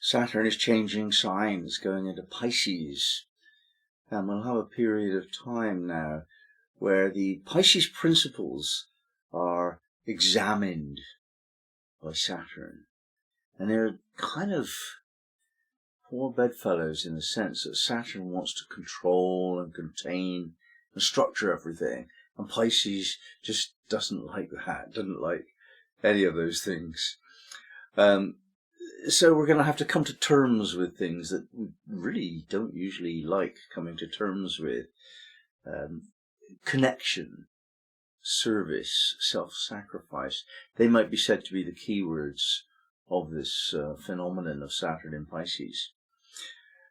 Saturn is changing signs, going into Pisces, and we'll have a period of time now where the Pisces principles are examined by Saturn, and they're kind of poor bedfellows in the sense that Saturn wants to control and contain and structure everything, and Pisces just doesn't like that, doesn't like any of those things. So we're going to have to come to terms with things that we really don't usually like coming to terms with. Connection, service, self-sacrifice, they might be said to be the keywords of this phenomenon of Saturn in Pisces.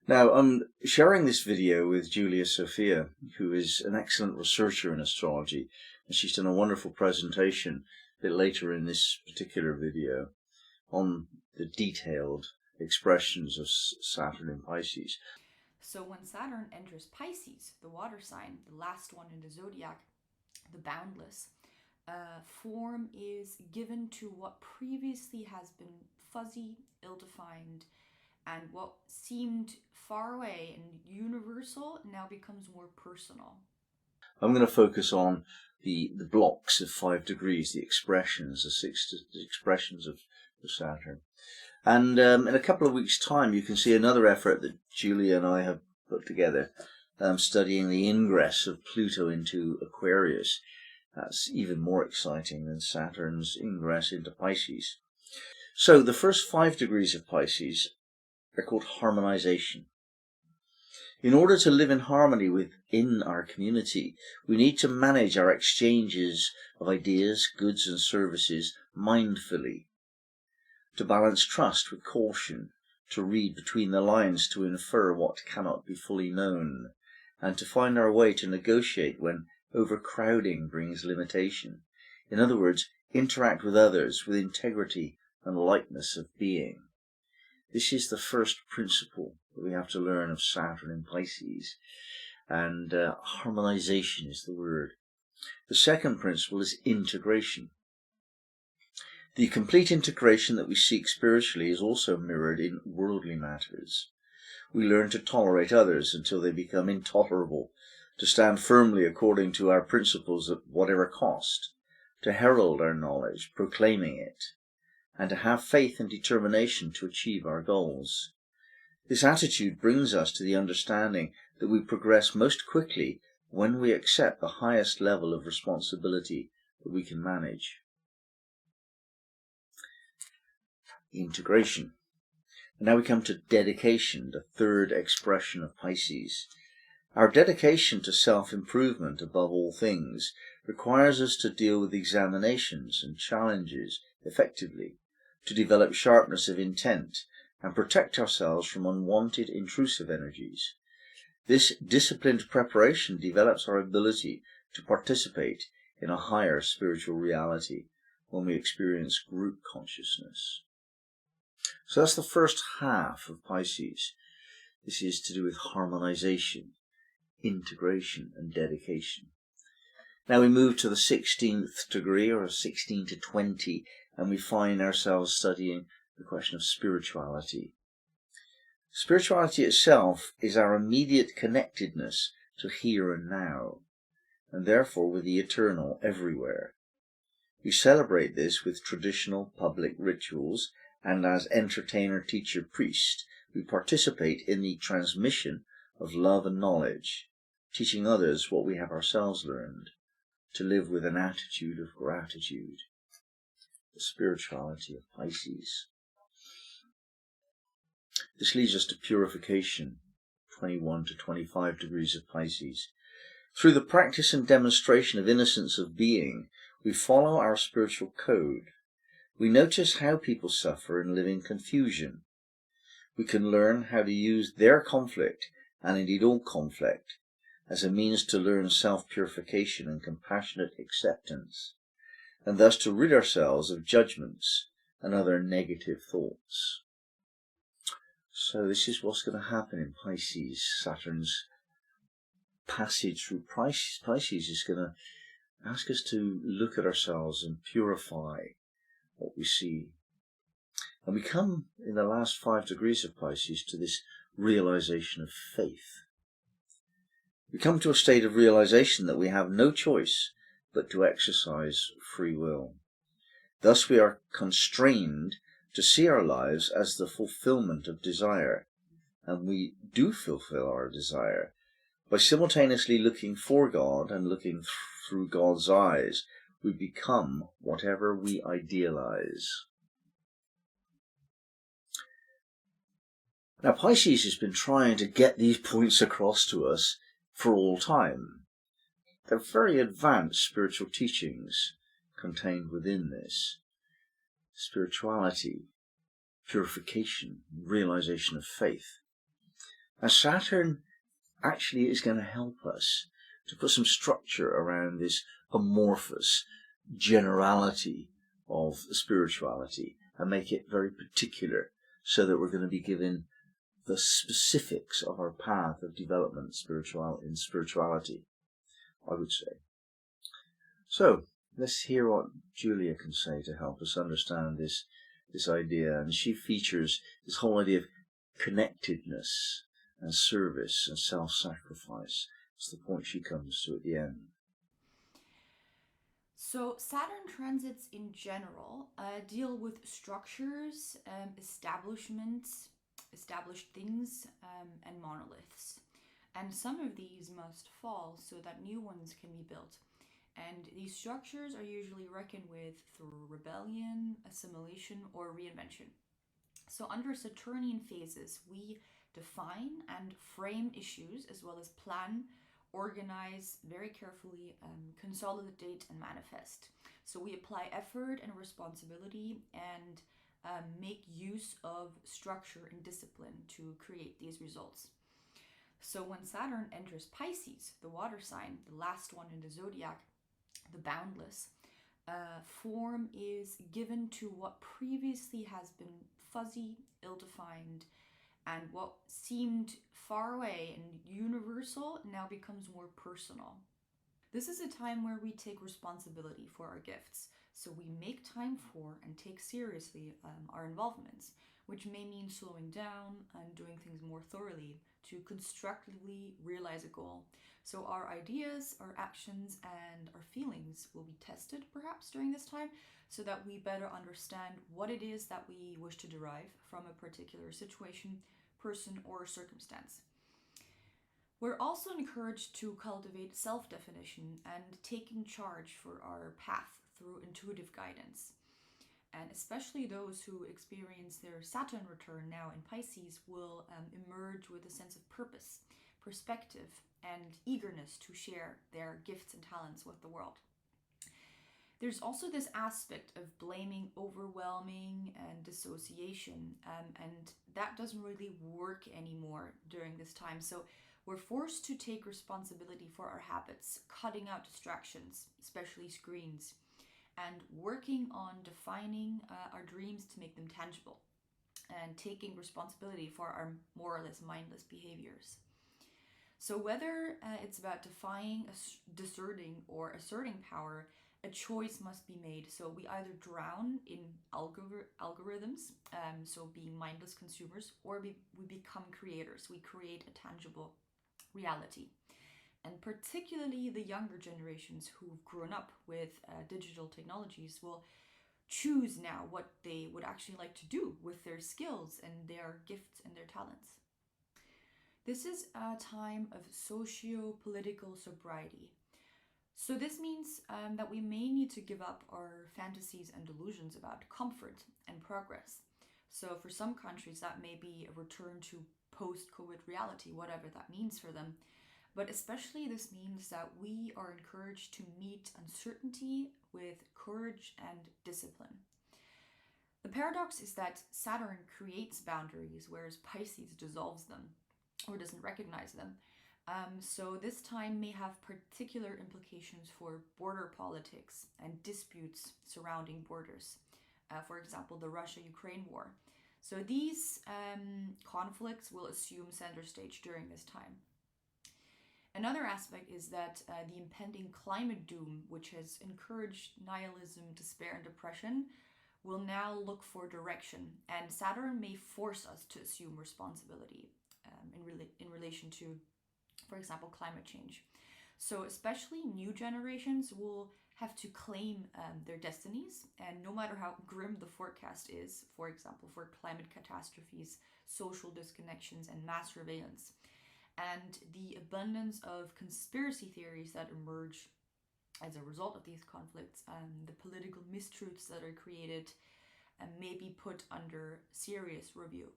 Now, I'm sharing this video with Sophia, who is an excellent researcher in astrology, and she's done a wonderful presentation a bit later in this particular video on the detailed expressions of Saturn in Pisces. So when Saturn enters Pisces, the water sign, the last one in the zodiac, the boundless, form is given to what previously has been fuzzy, ill-defined, and what seemed far away and universal now becomes more personal. I'm going to focus on the blocks of 5 degrees, the expressions, the expressions of Saturn. And in a couple of weeks' time, you can see another effort that Julia and I have put together, studying the ingress of Pluto into Aquarius. That's even more exciting than Saturn's ingress into Pisces. So the first 5 degrees of Pisces are called harmonization. In order to live in harmony within our community, we need to manage our exchanges of ideas, goods and services mindfully, to balance trust with caution, to read between the lines to infer what cannot be fully known, and to find our way to negotiate when overcrowding brings limitation. In other words, interact with others with integrity and lightness of being. This is the first principle that we have to learn of Saturn in Pisces, and harmonization is the word. The second principle is integration. The complete integration that we seek spiritually is also mirrored in worldly matters. We learn to tolerate others until they become intolerable, to stand firmly according to our principles at whatever cost, to herald our knowledge, proclaiming it, and to have faith and determination to achieve our goals. This attitude brings us to the understanding that we progress most quickly when we accept the highest level of responsibility that we can manage. Integration. And now we come to dedication, the third expression of Pisces. Our dedication to self-improvement above all things requires us to deal with examinations and challenges effectively, to develop sharpness of intent and protect ourselves from unwanted intrusive energies. This disciplined preparation develops our ability to participate in a higher spiritual reality when we experience group consciousness. So that's the first half of Pisces. This is to do with harmonization, integration and dedication. Now we move to the 16th degree, or 16 to 20, and we find ourselves studying the question of spirituality. Spirituality itself is our immediate connectedness to here and now, and therefore with the eternal everywhere. We celebrate this with traditional public rituals, and as entertainer, teacher, priest, we participate in the transmission of love and knowledge, teaching others what we have ourselves learned, to live with an attitude of gratitude. The spirituality of Pisces. This leads us to purification, 21 to 25 degrees of Pisces. Through the practice and demonstration of innocence of being, we follow our spiritual code. We notice how people suffer and live in confusion. We can learn how to use their conflict, and indeed all conflict, as a means to learn self-purification and compassionate acceptance, and thus to rid ourselves of judgments and other negative thoughts. So this is what's going to happen in Pisces. Saturn's passage through Pisces is going to ask us to look at ourselves and purify what we see. And we come in the last 5 degrees of Pisces to this realization of faith. We come to a state of realization that we have no choice but to exercise free will. Thus we are constrained to see our lives as the fulfillment of desire, and we do fulfill our desire by simultaneously looking for God and looking through God's eyes. We become whatever we idealize. Now, Pisces has been trying to get these points across to us for all time. They're very advanced spiritual teachings contained within this. Spirituality, purification, realization of faith. Now, Saturn actually is going to help us to put some structure around this amorphous generality of spirituality and make it very particular, so that we're going to be given the specifics of our path of development in spirituality, I would say. So let's hear what Julia can say to help us understand this idea. And she features this whole idea of connectedness and service and self-sacrifice. It's the point she comes to at the end. So Saturn transits in general deal with structures, establishments, established things, and monoliths. And some of these must fall so that new ones can be built. And these structures are usually reckoned with through rebellion, assimilation, or reinvention. So under Saturnian phases, we define and frame issues as well as plan, organize very carefully, consolidate, and manifest. So we apply effort and responsibility and make use of structure and discipline to create these results. So when Saturn enters Pisces, the water sign, the last one in the zodiac, the boundless, form is given to what previously has been fuzzy, ill-defined, and what seemed far away and universal now becomes more personal. This is a time where we take responsibility for our gifts, so we make time for and take seriously our involvements, which may mean slowing down and doing things more thoroughly to constructively realize a goal. So our ideas, our actions, and our feelings will be tested perhaps during this time, so that we better understand what it is that we wish to derive from a particular situation, person, or circumstance. We're also encouraged to cultivate self-definition and taking charge for our path through intuitive guidance. And especially those who experience their Saturn return now in Pisces will emerge with a sense of purpose, perspective, and eagerness to share their gifts and talents with the world. There's also this aspect of blaming, overwhelming, and dissociation, and that doesn't really work anymore during this time. So we're forced to take responsibility for our habits, cutting out distractions, especially screens, and working on defining our dreams to make them tangible, and taking responsibility for our more or less mindless behaviors. So whether it's about defying, deserting, or asserting power, a choice must be made. So we either drown in algorithms, so being mindless consumers, or we become creators. We create a tangible reality. And particularly the younger generations who've grown up with digital technologies will choose now what they would actually like to do with their skills and their gifts and their talents. This is a time of socio-political sobriety. So this means that we may need to give up our fantasies and delusions about comfort and progress. So for some countries that may be a return to post-COVID reality, whatever that means for them. But especially this means that we are encouraged to meet uncertainty with courage and discipline. The paradox is that Saturn creates boundaries, whereas Pisces dissolves them or doesn't recognize them. So this time may have particular implications for border politics and disputes surrounding borders. For example, the Russia-Ukraine war. So these conflicts will assume center stage during this time. Another aspect is that the impending climate doom, which has encouraged nihilism, despair, and depression, will now look for direction, and Saturn may force us to assume responsibility in relation to, for example, climate change. So especially new generations will have to claim their destinies, and no matter how grim the forecast is, for example, for climate catastrophes, social disconnections, and mass surveillance, and the abundance of conspiracy theories that emerge as a result of these conflicts, the political mistruths that are created, may be put under serious review.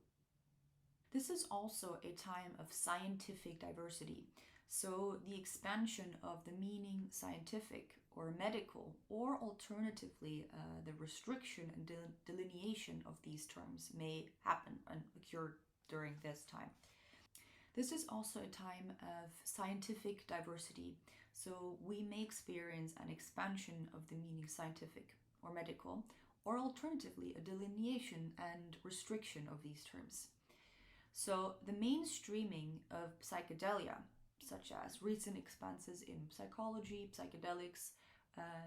This is also a time of scientific diversity. So the expansion of the meaning scientific or medical, or alternatively, the restriction and delineation of these terms may happen and occur during this time. This is also a time of scientific diversity. So we may experience an expansion of the meaning scientific or medical, or alternatively, a delineation and restriction of these terms. So the mainstreaming of psychedelia, such as recent expanses in psychology, psychedelics,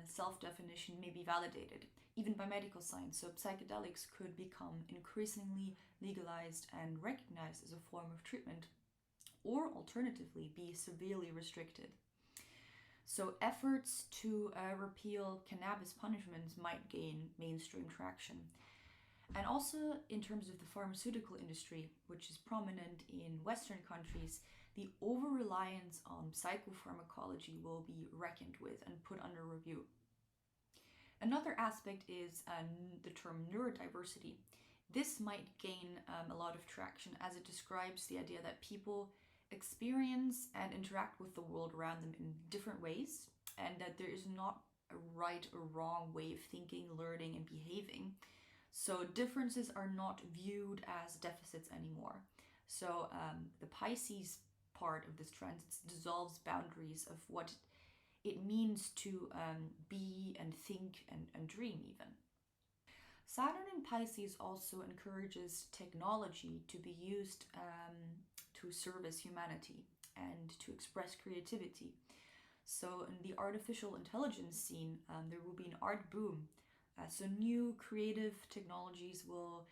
self-definition, may be validated, even by medical science. So psychedelics could become increasingly legalized and recognized as a form of treatment, or alternatively be severely restricted. So efforts to repeal cannabis punishments might gain mainstream traction. And also in terms of the pharmaceutical industry, which is prominent in Western countries, the over-reliance on psychopharmacology will be reckoned with and put under review. Another aspect is the term neurodiversity. This might gain a lot of traction as it describes the idea that people experience and interact with the world around them in different ways, and that there is not a right or wrong way of thinking, learning, and behaving. So differences are not viewed as deficits anymore. So the Pisces part of this trend dissolves boundaries of what it means to be and think and dream even. Saturn in Pisces also encourages technology to be used to service humanity and to express creativity. So in the artificial intelligence scene, there will be an art boom. So new creative technologies will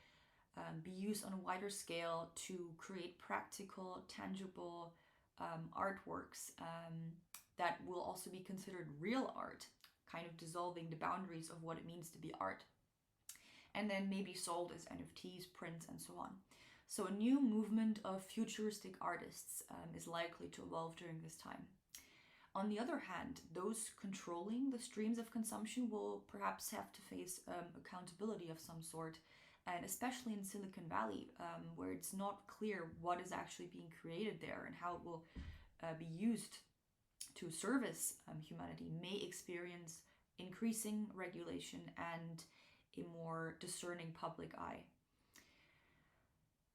be used on a wider scale to create practical, tangible artworks that will also be considered real art, kind of dissolving the boundaries of what it means to be art, and then maybe sold as NFTs, prints, and so on. So a new movement of futuristic artists is likely to evolve during this time. On the other hand, those controlling the streams of consumption will perhaps have to face accountability of some sort, and especially in Silicon Valley, where it's not clear what is actually being created there and how it will be used to service humanity, may experience increasing regulation and a more discerning public eye.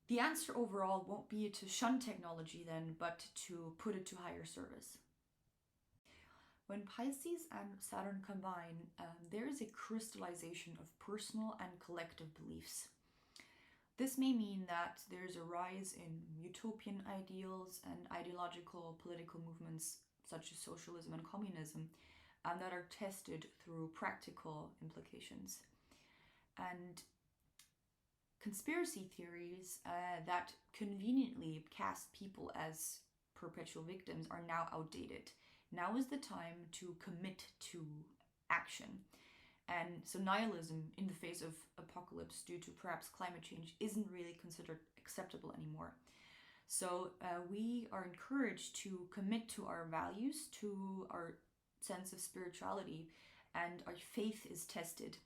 The answer overall won't be to shun technology then, but to put it to higher service. When Pisces and Saturn combine, there is a crystallization of personal and collective beliefs. This may mean that there's a rise in utopian ideals and ideological political movements such as socialism and communism that are tested through practical implications. And conspiracy theories that conveniently cast people as perpetual victims are now outdated. Now is the time to commit to action. And so nihilism in the face of apocalypse due to perhaps climate change isn't really considered acceptable anymore. So we are encouraged to commit to our values, to our sense of spirituality, and our faith is tested.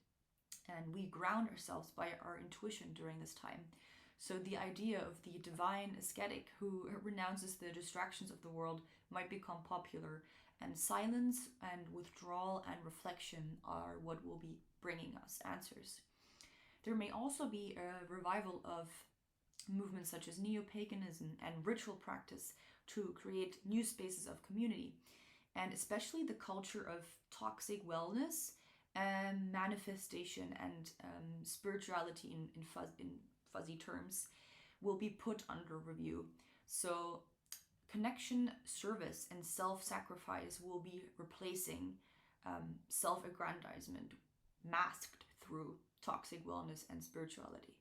And we ground ourselves by our intuition during this time. So the idea of the divine ascetic who renounces the distractions of the world might become popular, and silence and withdrawal and reflection are what will be bringing us answers. There may also be a revival of movements such as neo-paganism and ritual practice to create new spaces of community, and especially the culture of toxic wellness and manifestation and spirituality in fuzzy terms will be put under review. So connection, service, and self-sacrifice will be replacing self-aggrandizement masked through toxic wellness and spirituality.